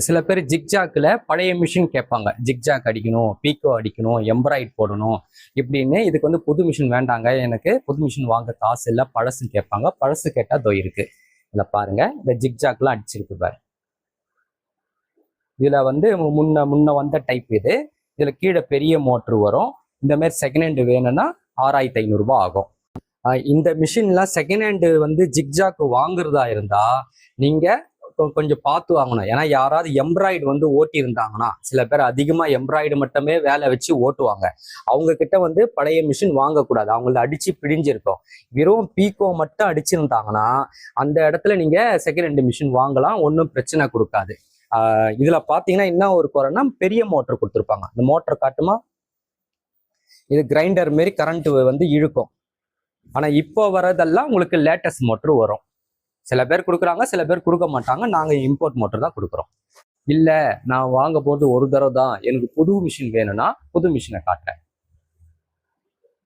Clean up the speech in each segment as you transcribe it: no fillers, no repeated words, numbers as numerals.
சில பேர் ஜிக்ஜாக்கில் பழைய மிஷின் கேட்பாங்க, ஜிக்ஜாக் அடிக்கணும், பீக்கோ அடிக்கணும், எம்ப்ராய்ட் போடணும் இப்படின்னு. இதுக்கு வந்து புது மிஷின் வேண்டாங்க, எனக்கு புது மிஷின் வாங்க காசு இல்லை, பழசு கேட்பாங்க. பழசு கேட்டால் தோ இருக்கு. இதில் பாருங்க, இந்த ஜிக்ஜாக்லாம் அடிச்சிருக்கு பாரு. இதில் வந்து முன்ன வந்த டைப் இது. இதில் கீழே பெரிய மோட்ரு வரும். இந்த மாதிரி செகண்ட் ஹேண்டு வேணும்னா 6500 ரூபாய் ஆகும். இந்த மிஷின்லாம் செகண்ட் ஹேண்டு வந்து ஜிக்ஜாக் வாங்குறதா இருந்தா நீங்க கொஞ்சம் பார்த்து வாங்கணும். ஏன்னா யாராவது எம்ப்ராய்டு வந்து ஓட்டி இருந்தாங்கன்னா, சில பேர் அதிகமா எம்ப்ராய்டு மட்டுமே வேலை வச்சு ஓட்டுவாங்க. அவங்க கிட்ட வந்து பழைய மிஷின் வாங்கக்கூடாது, அவங்கள அடிச்சு பிடிஞ்சிருக்கும். வெறும் பீக்கோ மட்டும் அடிச்சிருந்தாங்கன்னா அந்த இடத்துல நீங்க செகண்ட் ஹேண்டு மிஷின் வாங்கலாம், ஒன்றும் பிரச்சனை கொடுக்காது. இதுல பாத்தீங்கன்னா என்ன ஒரு குறைன்னா, பெரிய மோட்டர் கொடுத்துருப்பாங்க. இந்த மோட்டர் காட்டுமா, இது கிரைண்டர் மாரி கரண்ட் வந்து இழுக்கும். ஆனா இப்போ வரதெல்லாம் உங்களுக்கு லேட்டஸ்ட் மோட்டர் வரும். சில பேர் கொடுக்குறாங்க, சில பேர் கொடுக்க மாட்டாங்க. நாங்க இம்போர்ட் மோட்டர் தான் கொடுக்குறோம். இல்ல நான் வாங்க போறது ஒரு தடவை தான், எனக்கு புது மிஷின் வேணும்னா புது மிஷினை காட்டுறேன்.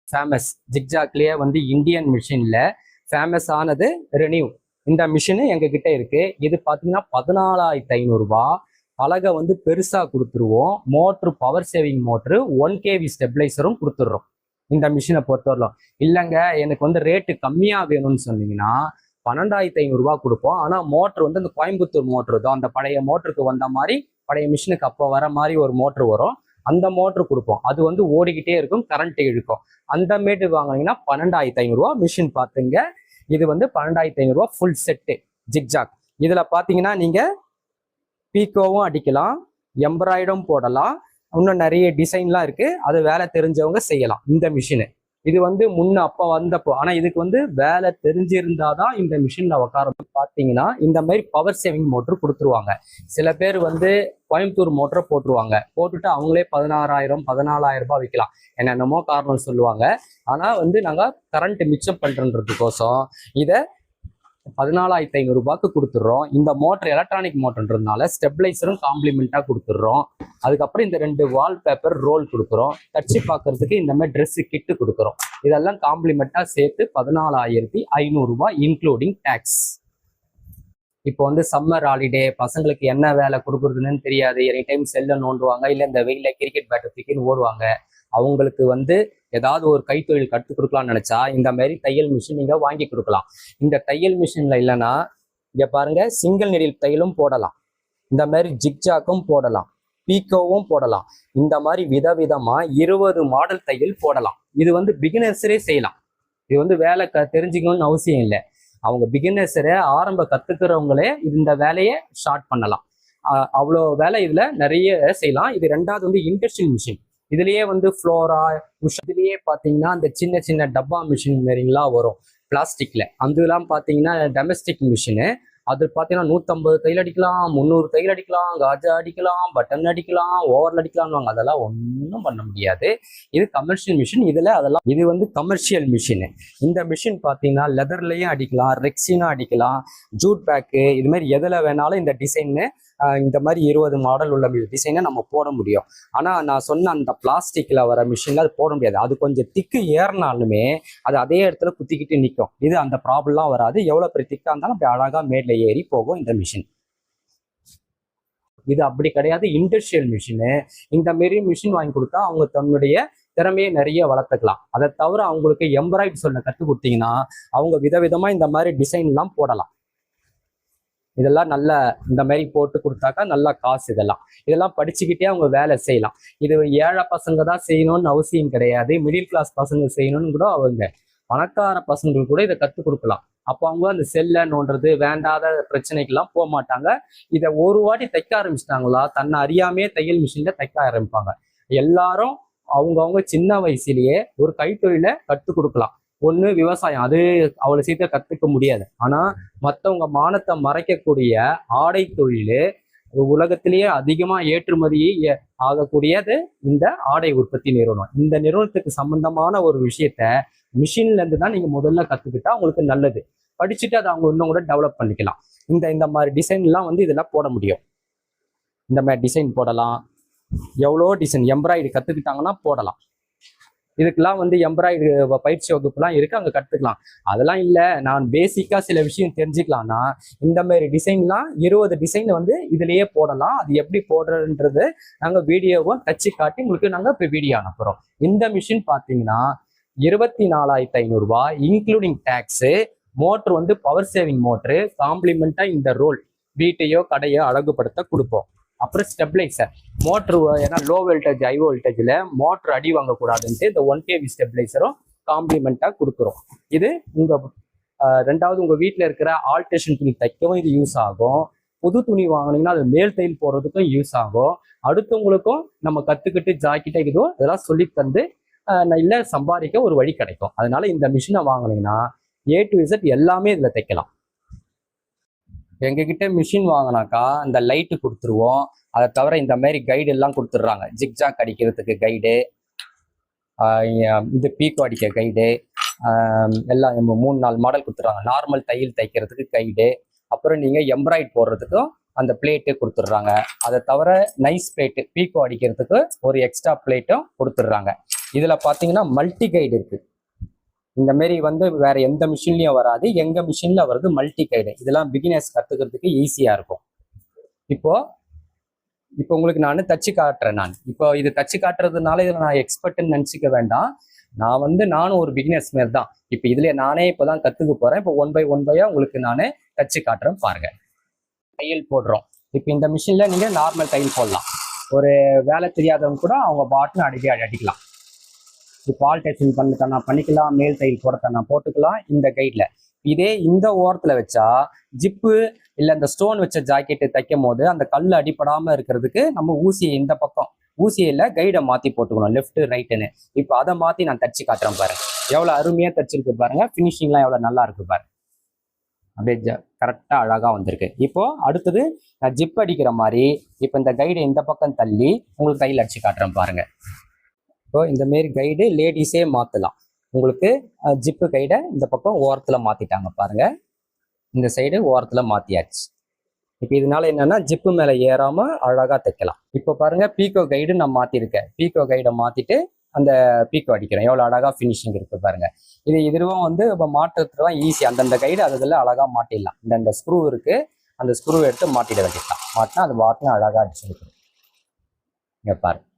ஃபேமஸ் ஜிக்ஜாக்லயே வந்து இந்தியன் மிஷின்ல ஃபேமஸ் ஆனது ரெனியூ. இந்த மிஷினு எங்க கிட்ட இருக்கு. இது பாத்தீங்கன்னா 14500 ரூபாய். பலகை வந்து பெருசா கொடுத்துருவோம். Motor power saving motor, 1 kV ஸ்டெபிளைசரும் கொடுத்துடுறோம் இந்த மிஷினை பொறுத்தவரையிலும். இல்லைங்க எனக்கு வந்து ரேட்டு கம்மியா வேணும்னு சொன்னீங்கன்னா 12500 ரூபாய் கொடுப்போம். ஆனா மோட்ரு வந்து அந்த கோயம்புத்தூர் மோட்ரு தான், அந்த பழைய மோட்டருக்கு வந்த மாதிரி, பழைய மிஷினுக்கு அப்போ வர மாதிரி ஒரு மோட்ரு வரும். அந்த மோட்ரு கொடுப்போம். அது வந்து ஓடிக்கிட்டே இருக்கும், கரண்ட் இழுக்கும். அந்த மேட்டு வாங்கினீங்கன்னா 12500 ரூபாய். மிஷின் பார்த்துங்க, இது வந்து 12500 ரூபாய் ஃபுல் செட்டு ஜிக்ஜாக். இதுல பாத்தீங்கன்னா நீங்க பீக்கோவும் அடிக்கலாம், எம்ப்ராய்டும் போடலாம், இன்னும் நிறைய டிசைன்லாம் இருக்கு. அது வேலை தெரிஞ்சவங்க செய்யலாம் இந்த மிஷினு. இது வந்து அப்போ வந்தப்போ, ஆனா இதுக்கு வந்து வேலை தெரிஞ்சிருந்தாதான் இந்த மிஷின்ல உட்கார. பாத்தீங்கன்னா இந்த மாதிரி பவர் சேவிங் மோட்டர் கொடுத்துருவாங்க. சில பேர் வந்து கோயம்புத்தூர் மோட்டரை போட்டுருவாங்க, போட்டுட்டு அவங்களே 16000 14000 ரூபாய் விற்கலாம், என்னென்னமோ காரணம் சொல்லுவாங்க. ஆனா வந்து நாங்க கரண்ட் மிச்சம் பண்றதுக்கோசம் இதை 14500 ரூபாய்க்கு கொடுத்துட்றோம். இந்த மோட்டர் எலக்ட்ரானிக் மோட்டர்ன்றதுனால ஸ்டெபிளைசரும் காம்ப்ளிமெண்டா கொடுத்துட்றோம். அதுக்கப்புறம் இந்த 2 வால்பேப்பர் ரோல் கொடுக்குறோம். தச்சு பார்க்கறதுக்கு இந்த மாதிரி ட்ரெஸ் கிட்டு கொடுக்குறோம். இதெல்லாம் காம்ப்ளிமெண்டா சேர்த்து 14500 ரூபாய் இன்க்ளூடிங் டேக்ஸ். இப்போ வந்து சம்மர் ஹாலிடே, பசங்களுக்கு என்ன வேலை கொடுக்குறதுன்னு தெரியாது, எனி டைம் செல்ல நோண்டுவாங்க, இல்லை இந்த வெயில கிரிக்கெட் பேட்டை தூக்கின்னு ஓடுவாங்க. அவங்களுக்கு வந்து ஏதாவது ஒரு கைத்தொழில் கற்றுக் கொடுக்கலாம்னு நினைச்சா இந்த மாதிரி தையல் மிஷின் நீங்க வாங்கி கொடுக்கலாம். இந்த தையல் மிஷின்ல இல்லைன்னா இங்க பாருங்க, சிங்கிள் நீடில் தையலும் போடலாம், இந்த மாதிரி ஜிக்ஜாக்கும் போடலாம், பீக்கோவும் போடலாம். இந்த மாதிரி விதவிதமா 20 மாடல் தையல் போடலாம். இது வந்து பிகினர்ஸரே செய்யலாம். இது வந்து வேலை தெரிஞ்சுக்கணும்னு அவசியம் இல்லை. அவங்க பிகினர்ஸரே ஆரம்ப கத்துக்கிறவங்களே இந்த வேலையை ஸ்டார்ட் பண்ணலாம். அவ்வளோ வேலை இதுல நிறைய செய்யலாம். இது ரெண்டாவது வந்து இண்டஸ்ட்ரியல் மிஷின். இதுலயே வந்து ஃப்ளோரா, இதுலயே பாத்தீங்கன்னா அந்த சின்ன சின்ன டப்பா மிஷின் மாதிரிலாம் வரும் பிளாஸ்டிக்ல. அதெல்லாம் பாத்தீங்கன்னா டொமஸ்டிக் மிஷினு. அது பாத்தீங்கன்னா 150 தையல் அடிக்கலாம், 300 தையல் அடிக்கலாம், காஜா அடிக்கலாம், பட்டன் அடிக்கலாம், ஓவர்ல அடிக்கலாம்வாங்க. அதெல்லாம் ஒன்றும் பண்ண முடியாது. இது கமர்ஷியல் மிஷின். அதெல்லாம் இது வந்து கமர்ஷியல் மிஷின். இந்த மிஷின் பாத்தீங்கன்னா லெதர்லயும் அடிக்கலாம், ரெக்ஸினா அடிக்கலாம், ஜூட் பேக்கு, இது மாதிரி எதுல வேணாலும் இந்த டிசைன்னு, இந்த மாதிரி 20 மாடல் உள்ள டிசைனை நம்ம போட முடியும். ஆனா நான் சொன்ன அந்த பிளாஸ்டிக்ல வர மிஷின்ல அது போட முடியாது. அது கொஞ்சம் திக்கு ஏறினாலுமே அது அதே இடத்துல குத்திக்கிட்டு நிற்கும். இது அந்த ப்ராப்ளம்லாம் வராது. எவ்வளவு பெரிய திக்கா இருந்தாலும் அப்படி அழகா மேட்ல ஏறி போகும் இந்த மிஷின். இது அப்படி கிடையாது, இண்டஸ்ட்ரியல் மிஷினு. இந்த மாரி மிஷின் வாங்கி கொடுத்தா அவங்க தன்னுடைய திறமையை நிறைய வளர்த்துக்கலாம். அதை தவிர அவங்களுக்கு எம்ப்ராய்டு சொல்ல கற்றுக் கொடுத்தீங்கன்னா அவங்க விதவிதமா இந்த மாதிரி டிசைன் எல்லாம் போடலாம். இதெல்லாம் நல்ல இந்த மாதிரி போட்டு கொடுத்தாக்கா நல்ல காசு. இதெல்லாம் படிச்சுக்கிட்டே அவங்க வேலை செய்யலாம். இது ஏழை பசங்க தான் செய்யணும்னு அவசியம் கிடையாது, மிடில் கிளாஸ் பசங்க செய்யணும்னு கூட அவங்க பணக்கார பசங்களுக்கு கூட இதை கற்றுக் கொடுக்கலாம். அப்போ அவங்க அந்த செல்ல நோண்டுறது, வேண்டாத பிரச்சனைக்கெல்லாம் போக மாட்டாங்க. இதை ஒரு வாட்டி தைக்க ஆரம்பிச்சிட்டாங்களா தன்னை அறியாமே தையல் மிஷின்ல தைக்க ஆரம்பிப்பாங்க. எல்லாரும் அவங்கவுங்க சின்ன வயசுலயே ஒரு கைத்தொழிலை கற்றுக் கொடுக்கலாம். ஒண்ணு விவசாயம், அது அவ்வளவு சீக்கிரம் கத்துக்க முடியாது. ஆனா மற்றவங்க மானத்தை மறைக்கக்கூடிய ஆடை தொழில் உலகத்திலேயே அதிகமா ஏற்றுமதி ஆகக்கூடியது இந்த ஆடை உற்பத்தி நிறுவனம். இந்த நிறுவனத்துக்கு சம்பந்தமான ஒரு விஷயத்த மிஷின்ல இருந்து தான் நீங்க முதல்ல கத்துக்கிட்டா உங்களுக்கு நல்லது. படிச்சுட்டு அதை அவங்க இன்னும் கூட டெவலப் பண்ணிக்கலாம். இந்த மாதிரி டிசைன் எல்லாம் வந்து இதெல்லாம் போட முடியும். இந்த மாதிரி டிசைன் போடலாம், எவ்வளோ டிசைன் எம்ப்ராய்டரி கத்துக்கிட்டாங்கன்னா போடலாம். இதுக்கெல்லாம் வந்து எம்ப்ராய்டு பயிற்சி வகுப்புலாம் இருக்கு, அங்க கத்துக்கலாம். அதெல்லாம் இல்ல, நான் பேசிக்கா சில விஷயம் தெரிஞ்சுக்கலாம்னா இந்த மாதிரி டிசைன்லாம் 20 டிசைன் வந்து இதுலயே போடலாம். அது எப்படி போடுறதுன்றது நாங்க வீடியோவும் தச்சு காட்டி உங்களுக்கு நாங்க இப்போ வீடியோ அனுப்புறோம். இந்த மிஷின் பாத்தீங்கன்னா 24,500 ரூபாய் இன்க்ளூடிங் டேக்ஸு. மோட்டர் வந்து பவர் சேவிங் மோட்ரு, காம்ப்ளிமெண்டா இந்த ரோல் வீட்டையோ கடையோ அழகுபடுத்த கொடுப்போம். அப்புறம் ஸ்டெபிளைசர் மோட்ரு, ஏன்னா லோ வோல்டேஜ் ஹை வோல்டேஜ்ல மோட்டர் அடி வாங்கக்கூடாதுன்ட்டு இந்த 1 kV ஸ்டெபிளைசரும் காம்ப்ளிமெண்டா கொடுக்குறோம். இது உங்க ரெண்டாவது உங்க வீட்டில் இருக்கிற ஆல்ட்ரேஷன் துணி தைக்கவும் இது யூஸ் ஆகும். புது துணி வாங்கினீங்கன்னா அது மேல் தையல் போடுறதுக்கும் யூஸ் ஆகும். அடுத்தவங்களுக்கும் நம்ம கத்துக்கிட்டு ஜாக்கெட்டை இதோ இதெல்லாம் சொல்லி தந்து இல்லை சம்பாதிக்க ஒரு வழி கிடைக்கும். அதனால இந்த மிஷினை வாங்கினீங்கன்னா A to Z எல்லாமே இதுல தைக்கலாம். எங்ககிட்ட மிஷின் வாங்கினாக்கா இந்த லைட்டு கொடுத்துருவோம். அதை தவிர இந்த மாதிரி கைடு எல்லாம் கொடுத்துட்றாங்க. ஜிக்ஜாக் அடிக்கிறதுக்கு கைடு, இது பீக்கோ அடிக்க கைடு, எல்லாம் 3-4 மாடல் கொடுத்துட்றாங்க. நார்மல் தையல் தைக்கிறதுக்கு கைடு, அப்புறம் நீங்கள் எம்ப்ராய்ட் போடுறதுக்கும் அந்த பிளேட்டு கொடுத்துட்றாங்க. அதை தவிர நைஸ் பிளேட்டு பீக்கோ அடிக்கிறதுக்கு ஒரு எக்ஸ்ட்ரா பிளேட்டும் கொடுத்துட்றாங்க. இதில் பார்த்தீங்கன்னா மல்டி கைடு இருக்குது. இந்த மாரி வந்து வேற எந்த மிஷின்லயும் வராது, எங்க மிஷின்ல வருது மல்டி கைடு. இதெல்லாம் பிகினர்ஸ் கத்துக்கிறதுக்கு ஈஸியா இருக்கும். இப்போ உங்களுக்கு நான் தச்சு காட்டுறேன். இப்போ இது தச்சு காட்டுறதுனால இதில் நான் எக்ஸ்பர்ட்னு நினச்சிக்க வேண்டாம். நானும் ஒரு பிகினர்ஸ் மாரி தான். இப்போ இதுல நானே இப்போதான் கத்துக்க போறேன். இப்போ 1 by 1 உங்களுக்கு நானே தச்சு காட்டுறேன் பாருங்க. தையல் போடுறோம். இப்போ இந்த மிஷின்ல நீங்க நார்மல் தையல் போடலாம். ஒரு வேலை தெரியாதவங்க கூட அவங்க பாட்டுன்னு அடிக்கலாம். இப்போ ஆல்டேஷன் பண்ணிக்கலாம், மேல் தையல் போட போட்டுக்கலாம் இந்த கைட்ல. இதே இந்த ஓரத்துல வச்சா ஜிப்பு இல்லை இந்த ஸ்டோன் வச்ச ஜாக்கெட்டு தைக்கும் போது அந்த கல் அடிப்படாம இருக்கிறதுக்கு நம்ம ஊசியை இந்த பக்கம் ஊசியில கைடை மாத்தி போட்டுக்கணும், லெஃப்ட் ரைட்டுன்னு. இப்போ அதை மாத்தி நான் தச்சு காட்டுறேன் பாருங்க. எவ்வளவு அருமையா தச்சிருக்கு பாருங்க. ஃபினிஷிங்லாம் எவ்வளவு நல்லா இருக்கு பாருங்க. அப்படியே கரெக்டா அழகா வந்திருக்கு. இப்போ அடுத்தது நான் ஜிப் அடிக்கிற மாதிரி இப்போ இந்த கைடை இந்த பக்கம் தள்ளி உங்களுக்கு தையல் அடிச்சு காட்டுறேன் பாருங்க. இப்போ இந்த மாரி கைடு லேடிஸே மாற்றலாம். உங்களுக்கு ஜிப்பு கைடை இந்த பக்கம் ஓரத்தில் மாற்றிட்டாங்க பாருங்க. இந்த சைடு ஓரத்தில் மாற்றியாச்சு. இப்போ இதனால என்னன்னா ஜிப்பு மேலே ஏறாமல் அழகாக தைக்கலாம். இப்போ பாருங்க பீக்கோ கைடு நான் மாற்றிருக்கேன். பீக்கோ கைடை மாற்றிட்டு அந்த பீக்கோ அடிக்கிறேன். எவ்வளோ அழகாக ஃபினிஷிங் இருக்கு பாருங்க. இதுவும் வந்து இப்போ மாற்றுறதுலாம் ஈஸி. அந்தந்த கைடு அதில் அழகாக மாட்டிடலாம். இந்த ஸ்க்ரூ இருக்கு, அந்த ஸ்க்ரூ எடுத்து மாட்டிட வேண்டியதான். மாட்டினா அது பாட்டுன்னு அழகாக அடிச்சுருக்கு. இங்கே பாருங்க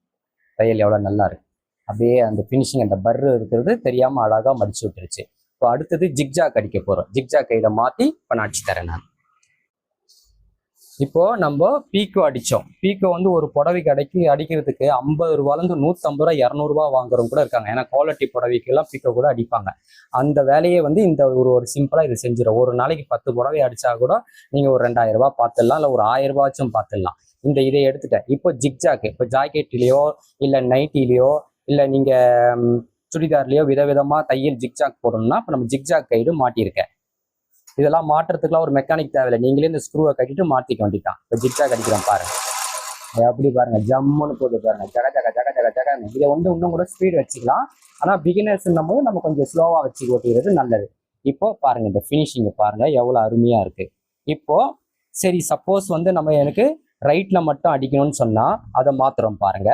தையல் எவ்வளோ நல்லா இருக்கு. அப்படியே அந்த ஃபினிஷிங் அந்த பர்ரு இருக்கிறது தெரியாம அழகா மடிச்சு விட்டுருச்சு. இப்போ அடுத்தது ஜிக்ஜாக் அடிக்க போறோம். ஜிக்ஜாக் கைடை மாத்தி இப்போ நான் அடிச்சு தரேன் நான். இப்போ நம்ம பீக்கோ அடிச்சோம். பீக்கோ வந்து ஒரு புடவைக்கு அடிக்கிறதுக்கு 50 ரூபாயிலிருந்து 150 ரூபா 200 ரூபா வாங்குறவங்க கூட இருக்காங்க. ஏன்னா குவாலிட்டி புடவைக்கு எல்லாம் பீக்கோ கூட அடிப்பாங்க. அந்த வேலையை வந்து இந்த ஒரு சிம்பிளா இது செஞ்சிடும். ஒரு நாளைக்கு 10 புடவை அடிச்சா கூட நீங்க ஒரு 2000 ரூபாய் பார்த்துடலாம், இல்லை ஒரு 1000 ரூபாச்சும் பார்த்துடலாம். இதை எடுத்துட்டேன். இப்போ ஜிக்ஜாக்கு இப்போ ஜாக்கெட்லயோ இல்லை நைட்டிலேயோ இல்லை நீங்கள் சுடிதார்லேயோ விதவிதமாக தையல் ஜிக்ஜாக் போடணும்னா இப்போ நம்ம ஜிக்ஜாக் கைடு மாட்டியிருக்கேன். இதெல்லாம் மாட்டுறதுக்குலாம் ஒரு மெக்கானிக் தேவையில்லை. நீங்களே இந்த ஸ்க்ரூவை கட்டிட்டு மாற்றிக்க வேண்டியதான். இப்போ ஜிக்ஜாக் அடிக்கிறேன் பாருங்க. எப்படி பாருங்க ஜம்முன்னு போகுது பாருங்க. ஜக ஜக ஜக ஜக ஜகன்னு. இதை வந்து இன்னும் கூட ஸ்பீடு வச்சுக்கலாம். ஆனால் பிகினர்ஸ்ன்னும் போது நம்ம கொஞ்சம் ஸ்லோவாக வச்சு ஓட்டிக்கிறது நல்லது. இப்போ பாருங்க இந்த ஃபினிஷிங்கை பாருங்க எவ்வளோ அருமையாக இருக்கு. இப்போ சரி சப்போஸ் வந்து நம்ம எனக்கு ரைட்ல மட்டும் அடிக்கணும்னு சொன்னா அதை மாத்துறோம் பாருங்க.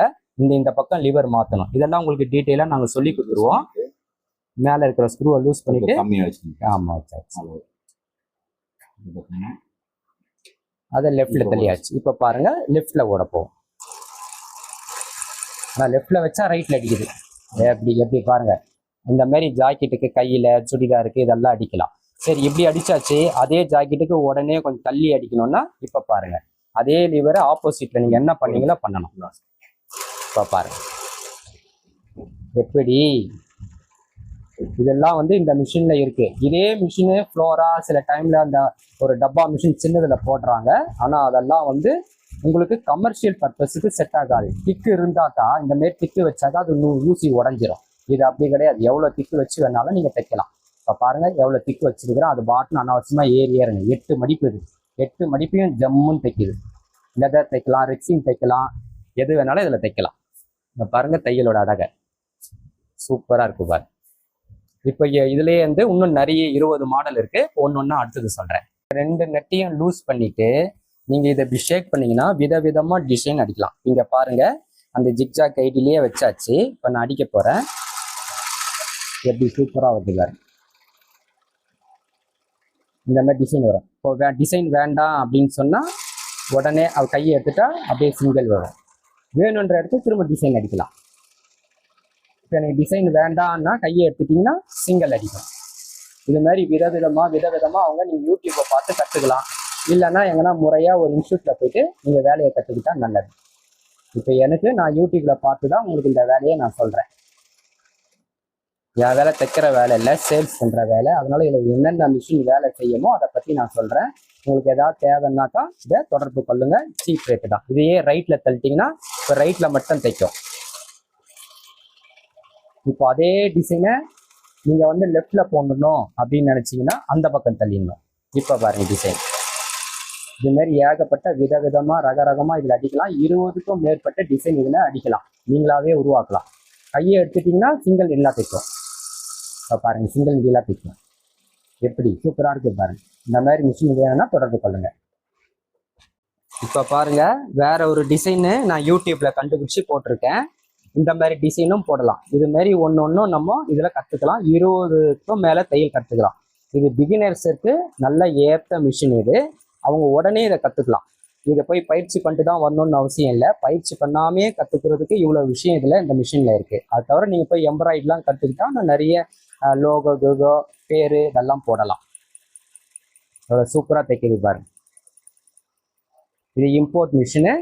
இந்த பக்கம் லிவர் மாத்தணும். இதெல்லாம் உங்களுக்கு டீட்டெயிலா நாங்க சொல்லி கொடுத்துருவோம். மேல இருக்கிற ஸ்க்ரூவை லூஸ் பண்ணிட்டு ஆமா அதை லெஃப்ட்ல தள்ளியாச்சு. இப்ப பாருங்க லெஃப்ட்ல ஓட போவோம். நான் லெஃப்ட்ல வச்சா ரைட்ல அடிக்குது. எப்படி பாருங்க. இந்த மாதிரி ஜாக்கெட்டுக்கு கையில சுடிதாருக்கு இதெல்லாம் அடிக்கலாம். சரி இப்படி அடிச்சாச்சு. அதே ஜாக்கெட்டுக்கு உடனே கொஞ்சம் தள்ளி அடிக்கணும்னா இப்ப பாருங்க அதே லிவரை ஆப்போசிட்ல நீங்க என்ன பண்ணீங்களோ பண்ணணும். இப்போ பாருங்க எப்படி இதெல்லாம் வந்து இந்த மிஷின்ல இருக்கு. இதே மிஷினு ஃப்ளோரா சில டைம்ல அந்த ஒரு டப்பா மிஷின் சின்னதுல போடுறாங்க. ஆனா அதெல்லாம் வந்து உங்களுக்கு கமர்ஷியல் பர்பஸுக்கு செட் ஆகாது. திக்கு இருந்தாக்கா இந்த மாதிரி திக்கு வச்சாக்கா அது ஊசி உடஞ்சிரும். இது அப்படி கிடையாது. எவ்வளவு திக்கு வச்சு வேணாலும் நீங்க தைக்கலாம். இப்போ பாருங்க எவ்வளவு திக்கு வச்சிருக்கிறோம். அது பாட்டுன்னு அனாவசியமா ஏறுங்க. 8 மடிப்பு இது. 8 மடிப்பையும் ஜம்முன்னு தைக்குது. லெதர் தைக்கலாம், ரெக்ஸின் தைக்கலாம், எது வேணாலும் இதுல தைக்கலாம். இந்த பாருங்க தையலோட அழகை சூப்பரா இருக்கு பாரு. இப்போ இதுலயே வந்து இன்னும் நிறைய 20 மாடல் இருக்கு. ஒன்னொன்னா அடுத்தது சொல்றேன். 2 நெட்டையும் லூஸ் பண்ணிட்டு நீங்க இதை இப்படி ஷேக் பண்ணீங்கன்னா விதவிதமா டிசைன் அடிக்கலாம். இங்க பாருங்க அந்த ஜிக்ஜாக் கைடிலேயே வச்சாச்சு. இப்போ நான் அடிக்க போறேன். எப்படி சூப்பராக வருது பாரு. இந்த மாதிரி டிசைன் வரும். இப்போ டிசைன் வேண்டாம் அப்படின்னு சொன்னால் உடனே அவ கையை எடுத்துட்டா அப்படியே சிங்கிள் வரும். வேணுன்ற இடத்துல திரும்ப டிசைன் அடிக்கலாம். இப்போ எனக்கு டிசைன் வேண்டாம்னா கையை எடுத்துட்டிங்கன்னா சிங்கிள் அடிக்கும். இது மாதிரி விதவிதமாக அவங்க நீங்கள் யூடியூப்பை பார்த்து கற்றுக்கலாம். இல்லைன்னா எங்கன்னா முறையாக ஒரு இன்ஸ்டியூட்டில் போயிட்டு நீங்கள் வேலையை கற்றுக்கிட்டா நல்லது. இப்போ நான் யூடியூப்பில் பார்த்து தான் உங்களுக்கு இந்த வேலையை நான் சொல்கிறேன். என் வேலை தைக்கிற வேலை இல்லை, சேல்ஸ் பண்ணுற வேலை. அதனால இதில் என்னென்ன மிஷின் வேலை செய்யணுமோ அதை பற்றி நான் சொல்கிறேன். உங்களுக்கு ஏதாவது தேவைன்னாக்கா இதை தொடர்பு கொள்ளுங்க. சீப் ரேட்டு தான். இதையே ரைட்டில் தள்ளிட்டிங்கன்னா இப்போ ரைட்டில் மட்டும் தைக்கும். இப்போ அதே டிசைனை நீங்கள் வந்து லெஃப்டில் போடணும் அப்படின்னு நினச்சிங்கன்னா அந்த பக்கம் தள்ளிடணும். இப்போ பாருங்க டிசைன் இதுமாரி ஏகப்பட்ட விதவிதமாக ரகரகமாக இதில் அடிக்கலாம். 20க்கும் மேற்பட்ட டிசைன் இதில் அடிக்கலாம். நீங்களாவே உருவாக்கலாம். கையை எடுத்துட்டிங்கன்னா சிங்கிள் எல்லாம் தைக்கும். இப்போ பாருங்கள் சிங்கிள் இதெல்லாம் தைக்கும். எப்படி சூப்பராக இருக்குது பாருங்கள். இந்த மாதிரி மிஷின் வேணும்னா தொடர்பு கொள்ளுங்க. இப்போ பாருங்கள் வேற ஒரு டிசைனு நான் யூடியூப்பில் கண்டுபிடிச்சி போட்டிருக்கேன். இந்த மாதிரி டிசைனும் போடலாம். இது மாதிரி ஒன்று நம்ம இதில் கற்றுக்கலாம். 20க்கும் மேலே தையல் கற்றுக்கலாம். இது பிகினர்ஸுக்கு நல்ல ஏற்ற மிஷின். இது அவங்க உடனே இதை கற்றுக்கலாம். இதை போய் பயிற்சி பண்ணிட்டு தான் வரணும்னு அவசியம் இல்லை. பயிற்சி பண்ணாமே கற்றுக்கிறதுக்கு இவ்வளோ விஷயம் இதில் இந்த மிஷினில் இருக்குது. அது தவிர நீங்கள் போய் எம்ப்ராய்டெலாம் கற்றுக்கிட்டா நான் நிறைய லோகோ பேர் இதெல்லாம் போடலாம். அவ்வளோ சூப்பராக தைக்கிது பாருங்க. இது இம்போர்ட் மிஷினு.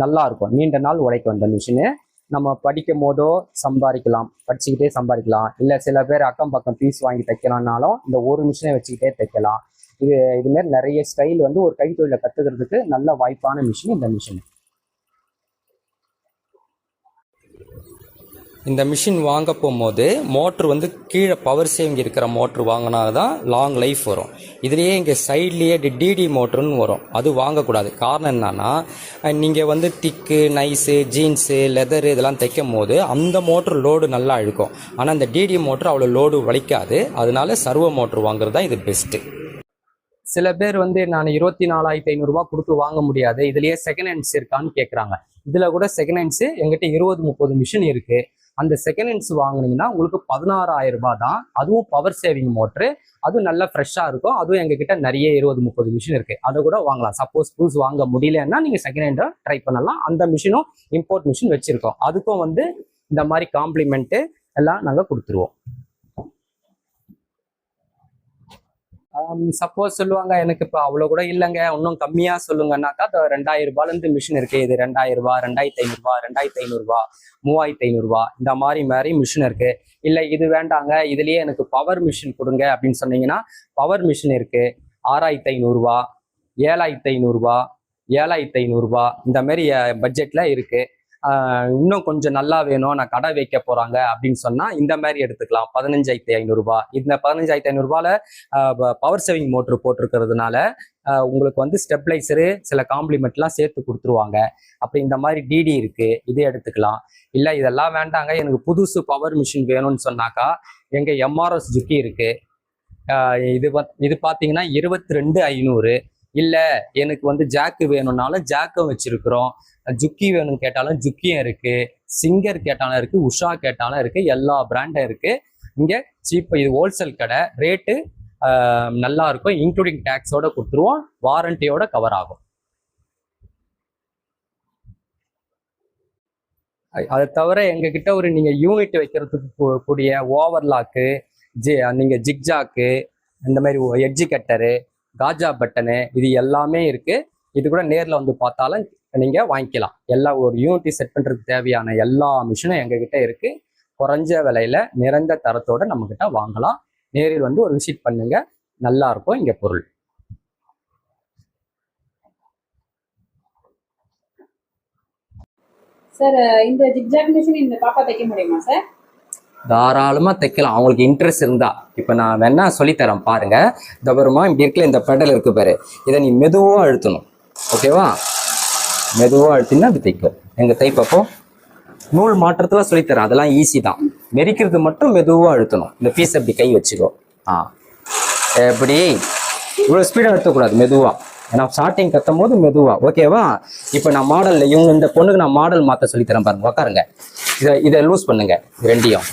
நல்லா இருக்கும், நீண்ட நாள் உழைக்கும் இந்த மிஷினு. நம்ம படிக்கும் போதோ சம்பாதிக்கலாம், படிச்சுக்கிட்டே சம்பாதிக்கலாம். இல்லை சில பேர் அக்கம் பக்கம் பீஸ் வாங்கி தைக்கலாம்னாலும் இந்த ஒரு மிஷினை வச்சுக்கிட்டே தைக்கலாம். இதுமாரி நிறைய ஸ்டைல் வந்து ஒரு கைத்தொழிலை கற்றுக்கிறதுக்கு நல்ல வாய்ப்பான மிஷின் இந்த மிஷின். இந்த மிஷின் வாங்க போகும்போது மோட்ரு வந்து கீழே பவர் சேவிங் இருக்கிற மோட்ரு வாங்கினா தான் லாங் லைஃப் வரும். இதுலேயே இங்கே சைட்லேயே டிடி மோட்ருன்னு வரும். அது வாங்கக்கூடாது. காரணம் என்னன்னா நீங்கள் வந்து திக்கு நைஸு ஜீன்ஸு லெதரு இதெல்லாம் தைக்கும் போது அந்த மோட்ரு லோடு நல்லா இழுக்கும். ஆனால் இந்த டிடி மோட்ரு அவ்வளோ லோடு வலிக்காது. அதனால சர்வோ மோட்ரு வாங்குறது தான் இது பெஸ்ட்டு. சில பேர் வந்து நான் 24,500 கொடுத்து வாங்க முடியாது, இதுலேயே செகண்ட் ஹேண்ட்ஸ் இருக்கான்னு கேட்குறாங்க. இதில் கூட செகண்ட் ஹேண்ட்ஸு எங்கிட்ட 20-30 மிஷின் இருக்குது. அந்த செகண்ட் ஹேண்ட்ஸ் வாங்கினீங்கன்னா உங்களுக்கு 16,000 தான். அதுவும் பவர் சேவிங் மோட்ரு, அதுவும் நல்லா ஃப்ரெஷ்ஷாக இருக்கும். அதுவும் எங்ககிட்ட நிறைய 20-30 மிஷின் இருக்குது. அதை கூட வாங்கலாம். சப்போஸ் புதுசு வாங்க முடியலன்னா நீங்கள் செகண்ட் ஹேண்டை ட்ரை பண்ணலாம். அந்த மிஷினும் இம்போர்ட் மிஷின் வச்சுருக்கோம். அதுக்கும் வந்து இந்த மாதிரி காம்ப்ளிமெண்ட்டு எல்லாம் நாங்கள் கொடுத்துருவோம். சப்போஸ் சொல்லுவாங்க எனக்கு இப்போ அவ்வளோ கூட இல்லைங்க, இன்னும் கம்மியாக சொல்லுங்கன்னாக்கா 2,000 மிஷின் இருக்குது. இது 2,000, 2,500, 2,500, 3,500 இந்த மாதிரி மிஷின் இருக்குது. இல்லை இது வேண்டாங்க, இதுலேயே எனக்கு பவர் மிஷின் கொடுங்க அப்படின்னு சொன்னீங்கன்னா பவர் மிஷின் இருக்குது. 6,500, 7,500, 7,500 இந்த மாதிரி பட்ஜெட்டில் இருக்குது. இன்னும் கொஞ்சம் நல்லா வேணும், நான் கடை வைக்க போறாங்க அப்படின்னு சொன்னா இந்த மாதிரி எடுத்துக்கலாம். 15,500. இந்த 15,500 பவர் சேவிங் மோட்ரு போட்டிருக்கிறதுனால உங்களுக்கு வந்து ஸ்டெப்லைசரு சில காம்ப்ளிமெண்ட்லாம் சேர்த்து கொடுத்துருவாங்க. அப்படி இந்த மாதிரி டிடி இருக்கு, இதே எடுத்துக்கலாம். இல்லை இதெல்லாம் வேண்டாங்க, எனக்கு புதுசு பவர் மிஷின் வேணும்னு சொன்னாக்கா எங்க எம்ஆர்எஸ் ஜுக்கி இருக்கு. இது பார்த்தீங்கன்னா 22,500. இல்லை எனக்கு வந்து ஜாக்கு வேணும்னாலும் ஜாக்கும் வச்சிருக்கிறோம். ஜுக்கி வேணும்னு கேட்டாலும் ஜுக்கியும் இருக்கு, சிங்கர் கேட்டாலும் இருக்கு, உஷா கேட்டாலும் இருக்கு, எல்லா பிராண்டும் இருக்கு. இங்க சீப், இது ஹோல்சேல் கடை. ரேட்டு நல்லா இருக்கும். இன்க்ளூடிங் டேக்ஸோட கொடுத்துருவோம். வாரண்டியோட கவர் ஆகும். அதை தவிர எங்ககிட்ட ஒரு நீங்க யூனிட் வைக்கிறதுக்கு கூடிய ஓவர்லாக்கு, நீங்க ஜிக்ஜாக்கு, இந்த மாதிரி எட்ஜி கட்டரு, காஜா பட்டனு இது எல்லாமே இருக்கு. இது கூட நேரில் வந்து பார்த்தாலும் நீங்க வாங்கிக்கலாம். எல்லா ஒரு யூனிட்டி செட் பண்றதுக்கு தேவையான எல்லா மிஷினும் எங்ககிட்ட இருக்கு. குறைஞ்ச விலையில நிறைந்த தரத்தோட நம்ம கிட்ட வாங்கலாம். நேரில் வந்து ஒரு விசிட் பண்ணுங்க, நல்லா இருக்கும் இங்க பொருள். சார் இந்த ஜிக்ஜாக் மிஷின் இந்த பாப்பா தைக்க முடியுமா சார்? தாராளமா தைக்கலாம், அவங்களுக்கு இன்ட்ரெஸ்ட் இருந்தா. இப்ப நான் வேணா சொல்லித்தரேன் பாருங்க. இந்த வருமா இப்படி இருக்குல்ல, இந்த பெடல் இருக்கு பாரு, இதை நீ மெதுவா அழுத்தணும். ஓகேவா? மெதுவா அழுத்தினா அப்படி தைக்கும். எங்க தைப்பப்போ நூல் மாற்றத்துல சொல்லித்தரேன், அதெல்லாம் ஈஸி தான். மெரிக்கிறது மட்டும் மெதுவா அழுத்தணும். இந்த பீஸ் அப்படி கை வச்சுக்கோ. எப்படி இவ்வளவு ஸ்பீடா அழுத்தக்கூடாது, மெதுவா. ஏன்னா ஸ்டார்டிங் கத்தும் போது மெதுவா. ஓகேவா? இப்போ நான் மாடல்ல இவங்க இந்த பொண்ணுக்கு நான் மாடல் மாற்ற சொல்லித்தரேன் பாருங்க. உட்காருங்க. இதை லூஸ் பண்ணுங்க ரெண்டையும்.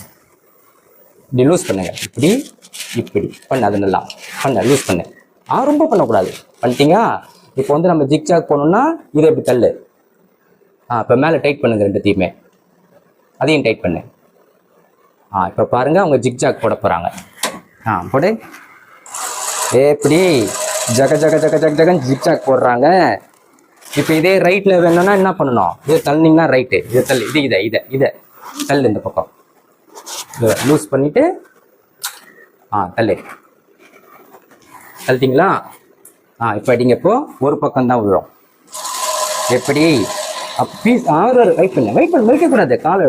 இப்படி லூஸ் பண்ணுங்க. இப்படி இப்படி பண்ணு. அது நல்லா பண்ண லூஸ் பண்ணு. ரொம்ப பண்ணக்கூடாது. பண்ணிட்டீங்க. இப்போ வந்து நம்ம ஜிக்ஜாக் போனோம்னா இதை இப்படி தள்ளு. இப்போ மேலே டைட் பண்ணுங்க ரெண்டுத்தையுமே. அதையும் டைட் பண்ணு. இப்போ பாருங்க அவங்க ஜிக்ஜாக் போட போறாங்க. போடு. எப்படி ஜக ஜக ஜக ஜக ஜகன் ஜிக்ஜாக் போடுறாங்க. இப்போ இதே ரைட்ல வேணும்னா என்ன பண்ணணும்? இதை தள்ளினீங்கன்னா ரைட்டு. இதை தள்ளு. இதை தள்ளு. இந்த பக்கம் லூஸ் பண்ணிட்டு தள்ளு. தள்ளிட்டீங்களா? இப்போ அடிங்க. இப்போ ஒரு பக்கம் தான் விழும். எப்படி? பீஸ் வெயிட் பண்ணு வைக்கக்கூடாது. காலை